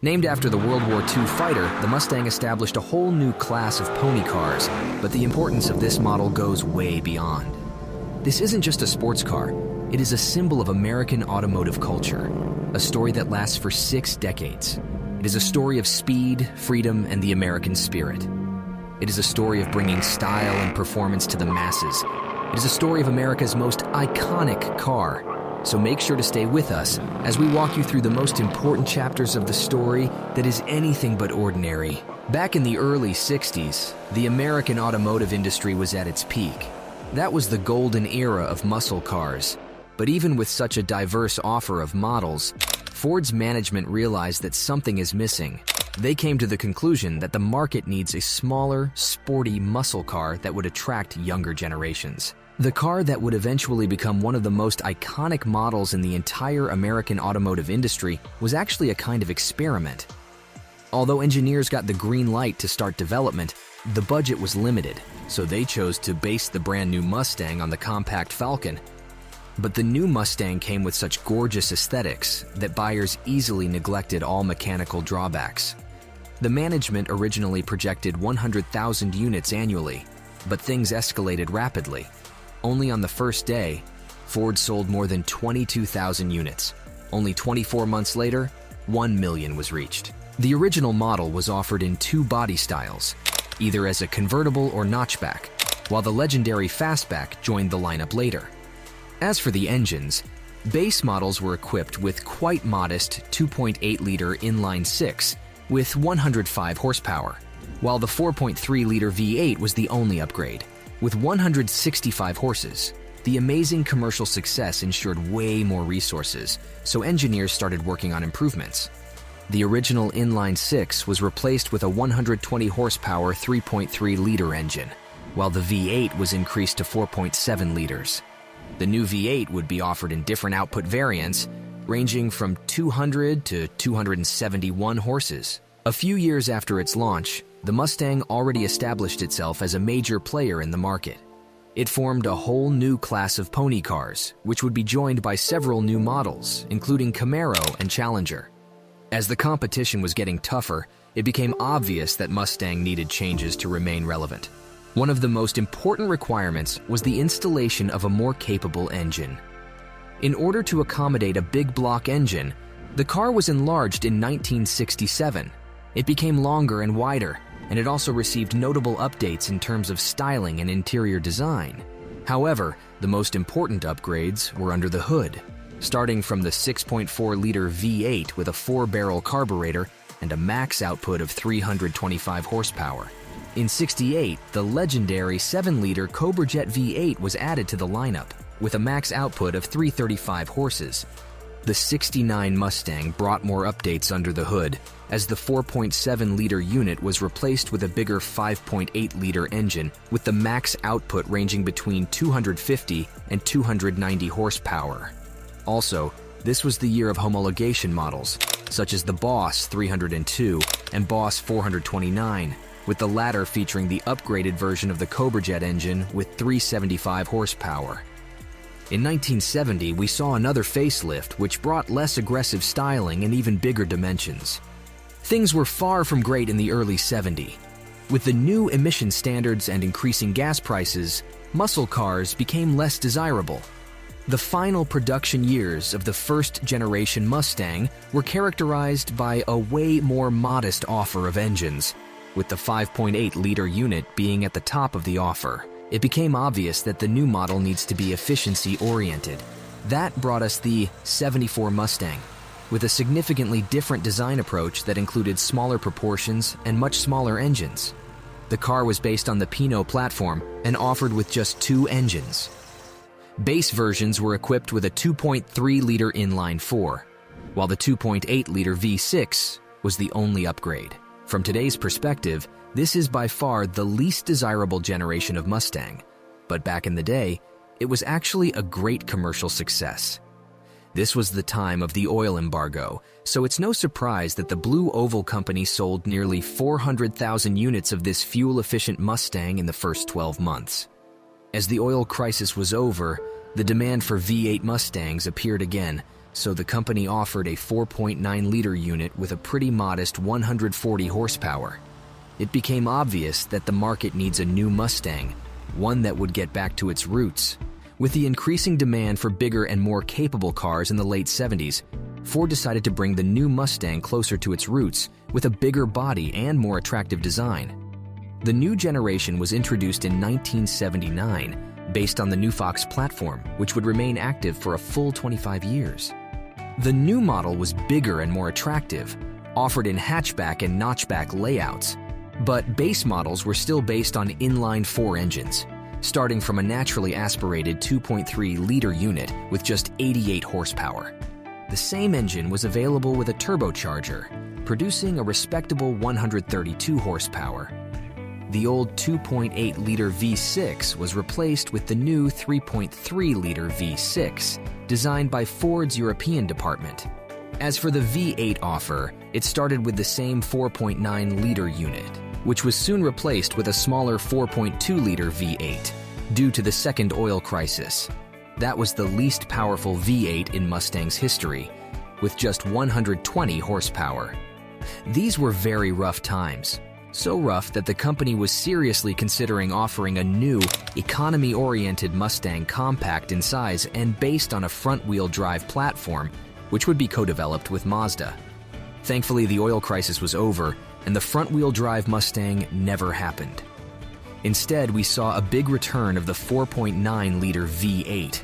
Named after the World War II fighter, the Mustang established a whole new class of pony cars, but the importance of this model goes way beyond. This isn't just a sports car, it is a symbol of American automotive culture, a story that lasts for 6 decades. It is a story of speed, freedom, and the American spirit. It is a story of bringing style and performance to the masses. It is a story of America's most iconic car. So make sure to stay with us as we walk you through the most important chapters of the story that is anything but ordinary. Back in the early 60s, the American automotive industry was at its peak. That was the golden era of muscle cars. But even with such a diverse offer of models, Ford's management realized that something is missing. They came to the conclusion that the market needs a smaller, sporty muscle car that would attract younger generations. The car that would eventually become one of the most iconic models in the entire American automotive industry was actually a kind of experiment. Although engineers got the green light to start development, the budget was limited, so they chose to base the brand new Mustang on the compact Falcon. But the new Mustang came with such gorgeous aesthetics that buyers easily neglected all mechanical drawbacks. The management originally projected 100,000 units annually, but things escalated rapidly. Only on the first day, Ford sold more than 22,000 units. Only 24 months later, 1 million was reached. The original model was offered in 2 body styles, either as a convertible or notchback, while the legendary fastback joined the lineup later. As for the engines, base models were equipped with quite modest 2.8-liter inline-6 with 105 horsepower, while the 4.3-liter V8 was the only upgrade, with 165 horses. The amazing commercial success ensured way more resources, so engineers started working on improvements. The original inline-6 was replaced with a 120 horsepower 3.3-liter engine, while the V8 was increased to 4.7 liters. The new V8 would be offered in different output variants, ranging from 200 to 271 horses. A few years after its launch, the Mustang already established itself as a major player in the market. It formed a whole new class of pony cars, which would be joined by several new models, including Camaro and Challenger. As the competition was getting tougher, it became obvious that Mustang needed changes to remain relevant. One of the most important requirements was the installation of a more capable engine. In order to accommodate a big block engine, the car was enlarged in 1967. It became longer and wider, and it also received notable updates in terms of styling and interior design. However, the most important upgrades were under the hood, starting from the 6.4-liter V8 with a 4-barrel carburetor and a max output of 325 horsepower. In '68, the legendary 7-liter Cobra Jet V8 was added to the lineup, with a max output of 335 horses. The '69 Mustang brought more updates under the hood, as the 4.7-liter unit was replaced with a bigger 5.8-liter engine with the max output ranging between 250 and 290 horsepower. Also, this was the year of homologation models, such as the Boss 302 and Boss 429, with the latter featuring the upgraded version of the Cobra Jet engine with 375 horsepower. In 1970, we saw another facelift which brought less aggressive styling and even bigger dimensions. Things were far from great in the early '70s. With the new emission standards and increasing gas prices, muscle cars became less desirable. The final production years of the first-generation Mustang were characterized by a way more modest offer of engines, with the 5.8-liter unit being at the top of the offer. It became obvious that the new model needs to be efficiency-oriented. That brought us the '74 Mustang, with a significantly different design approach that included smaller proportions and much smaller engines. The car was based on the Pinot platform and offered with just 2 engines. Base versions were equipped with a 2.3-liter inline-4, while the 2.8-liter V6 was the only upgrade. From today's perspective, this is by far the least desirable generation of Mustang, but back in the day, it was actually a great commercial success. This was the time of the oil embargo, so it's no surprise that the Blue Oval Company sold nearly 400,000 units of this fuel-efficient Mustang in the first 12 months. As the oil crisis was over, the demand for V8 Mustangs appeared again, so the company offered a 4.9-liter unit with a pretty modest 140 horsepower. It became obvious that the market needs a new Mustang, one that would get back to its roots. With the increasing demand for bigger and more capable cars in the late 70s, Ford decided to bring the new Mustang closer to its roots with a bigger body and more attractive design. The new generation was introduced in 1979 based on the new Fox platform, which would remain active for a full 25 years. The new model was bigger and more attractive, offered in hatchback and notchback layouts, but base models were still based on inline-4 engines, starting from a naturally aspirated 2.3-liter unit with just 88 horsepower. The same engine was available with a turbocharger, producing a respectable 132 horsepower. The old 2.8-liter V6 was replaced with the new 3.3-liter V6, designed by Ford's European department. As for the V8 offer, it started with the same 4.9-liter unit, which was soon replaced with a smaller 4.2-liter V8 due to the second oil crisis. That was the least powerful V8 in Mustang's history, with just 120 horsepower. These were very rough times, so rough that the company was seriously considering offering a new, economy-oriented Mustang compact in size and based on a front-wheel drive platform, which would be co-developed with Mazda. Thankfully, the oil crisis was over, and the front-wheel drive Mustang never happened. Instead, we saw a big return of the 4.9-liter V8.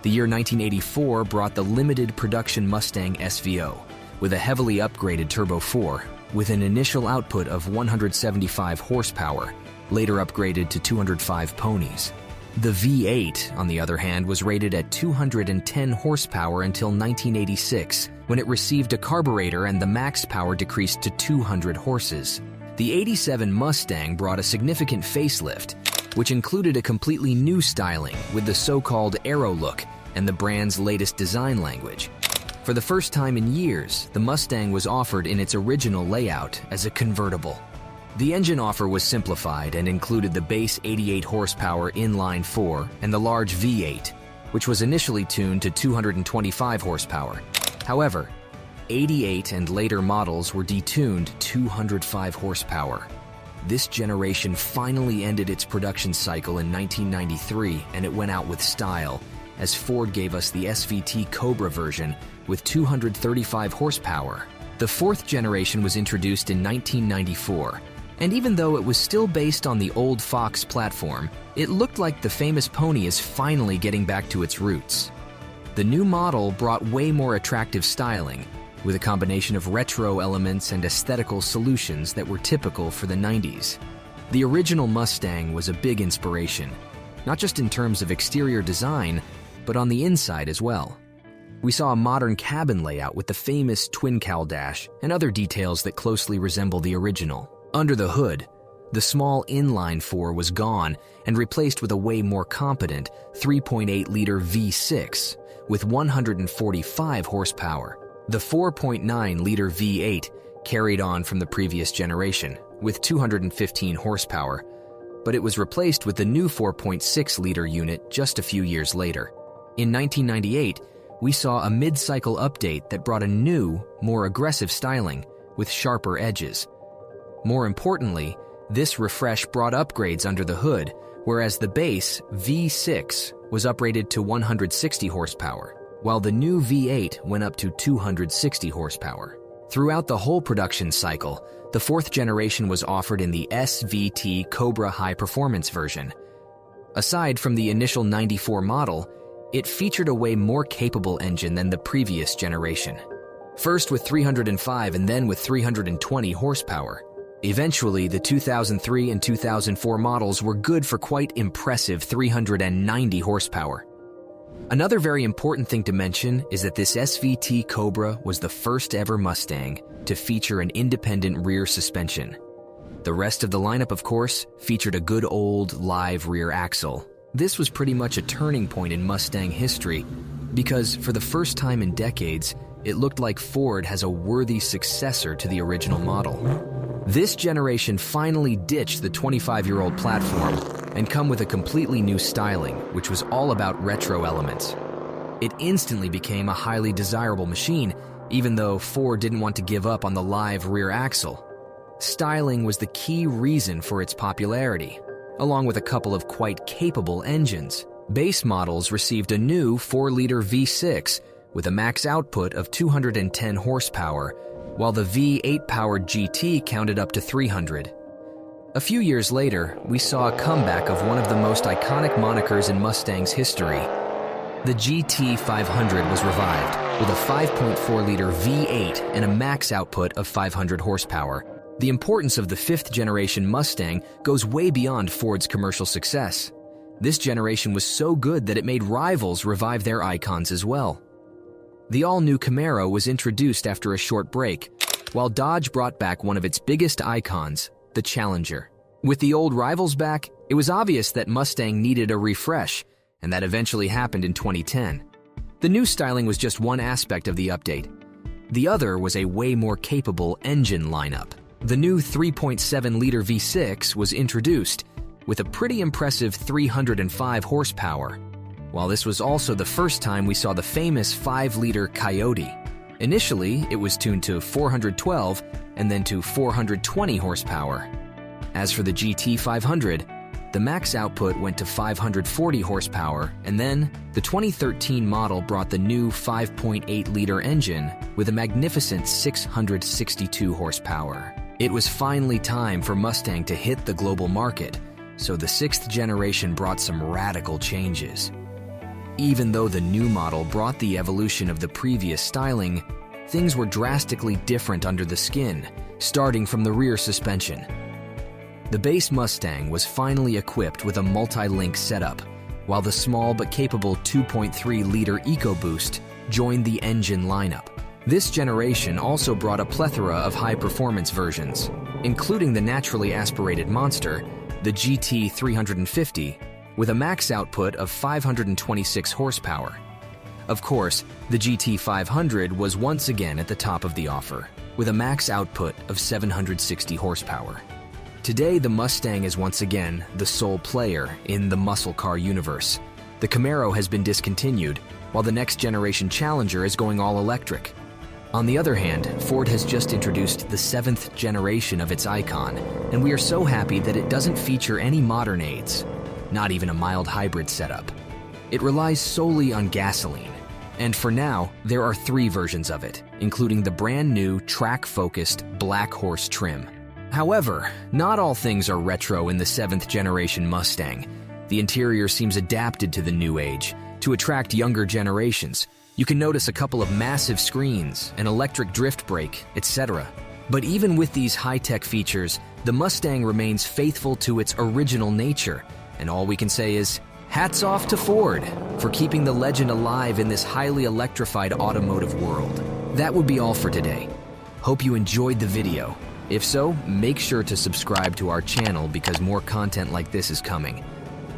The year 1984 brought the limited production Mustang SVO, with a heavily upgraded Turbo 4, with an initial output of 175 horsepower, later upgraded to 205 ponies. The V8, on the other hand, was rated at 210 horsepower until 1986, when it received a carburetor and the max power decreased to 200 horses. The '87 Mustang brought a significant facelift, which included a completely new styling with the so-called Aero look and the brand's latest design language. For the first time in years, the Mustang was offered in its original layout as a convertible. The engine offer was simplified and included the base 88 horsepower inline-4 and the large V8, which was initially tuned to 225 horsepower. However, 88 and later models were detuned 205 horsepower. This generation finally ended its production cycle in 1993, and it went out with style, as Ford gave us the SVT Cobra version with 235 horsepower. The fourth generation was introduced in 1994, and even though it was still based on the old Fox platform, it looked like the famous pony is finally getting back to its roots. The new model brought way more attractive styling, with a combination of retro elements and aesthetical solutions that were typical for the 90s. The original Mustang was a big inspiration, not just in terms of exterior design, but on the inside as well. We saw a modern cabin layout with the famous twin-cowl dash and other details that closely resemble the original. Under the hood, the small inline-4 was gone and replaced with a way more competent 3.8-liter V6 with 145 horsepower. The 4.9-liter V8 carried on from the previous generation with 215 horsepower, but it was replaced with the new 4.6-liter unit just a few years later. In 1998, we saw a mid-cycle update that brought a new, more aggressive styling with sharper edges. More importantly, this refresh brought upgrades under the hood, whereas the base V6 was uprated to 160 horsepower, while the new V8 went up to 260 horsepower. Throughout the whole production cycle, the fourth generation was offered in the SVT Cobra High Performance version. Aside from the initial '94 model, it featured a way more capable engine than the previous generation. First with 305 and then with 320 horsepower. Eventually, the 2003 and 2004 models were good for quite impressive 390 horsepower. Another very important thing to mention is that this SVT Cobra was the first ever Mustang to feature an independent rear suspension. The rest of the lineup, of course, featured a good old live rear axle. This was pretty much a turning point in Mustang history because for the first time in decades, it looked like Ford has a worthy successor to the original model. This generation finally ditched the 25-year-old platform and come with a completely new styling, which was all about retro elements. It instantly became a highly desirable machine, even though Ford didn't want to give up on the live rear axle. Styling was the key reason for its popularity, along with a couple of quite capable engines. Base models received a new 4-liter V6 with a max output of 210 horsepower, while the V8-powered GT counted up to 300. A few years later, we saw a comeback of one of the most iconic monikers in Mustang's history. The GT 500 was revived with a 5.4-liter V8 and a max output of 500 horsepower. The importance of the 5th-generation Mustang goes way beyond Ford's commercial success. This generation was so good that it made rivals revive their icons as well. The all-new Camaro was introduced after a short break, while Dodge brought back one of its biggest icons, the Challenger. With the old rivals back, it was obvious that Mustang needed a refresh, and that eventually happened in 2010. The new styling was just one aspect of the update. The other was a way more capable engine lineup. The new 3.7-liter V6 was introduced, with a pretty impressive 305 horsepower, while this was also the first time we saw the famous 5-liter Coyote. Initially, it was tuned to 412 and then to 420 horsepower. As for the GT 500, the max output went to 540 horsepower, and then the 2013 model brought the new 5.8-liter engine with a magnificent 662 horsepower. It was finally time for Mustang to hit the global market, so the 6th generation brought some radical changes. Even though the new model brought the evolution of the previous styling, things were drastically different under the skin, starting from the rear suspension. The base Mustang was finally equipped with a multi-link setup, while the small but capable 2.3-liter EcoBoost joined the engine lineup. This generation also brought a plethora of high-performance versions, including the naturally aspirated monster, the GT 350, with a max output of 526 horsepower. Of course, the GT 500 was once again at the top of the offer, with a max output of 760 horsepower. Today, the Mustang is once again the sole player in the muscle car universe. The Camaro has been discontinued, while the next generation Challenger is going all electric. On the other hand, Ford has just introduced the 7th generation of its icon, and we are so happy that it doesn't feature any modern aids, not even a mild hybrid setup. It relies solely on gasoline, and for now, there are 3 versions of it, including the brand new track-focused Black Horse trim. However, not all things are retro in the 7th generation Mustang. The interior seems adapted to the new age, to attract younger generations. You can notice a couple of massive screens, an electric drift brake, etc. But even with these high-tech features, the Mustang remains faithful to its original nature, and all we can say is, hats off to Ford for keeping the legend alive in this highly electrified automotive world. That would be all for today. Hope you enjoyed the video. If so, make sure to subscribe to our channel because more content like this is coming.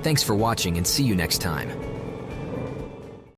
Thanks for watching and see you next time.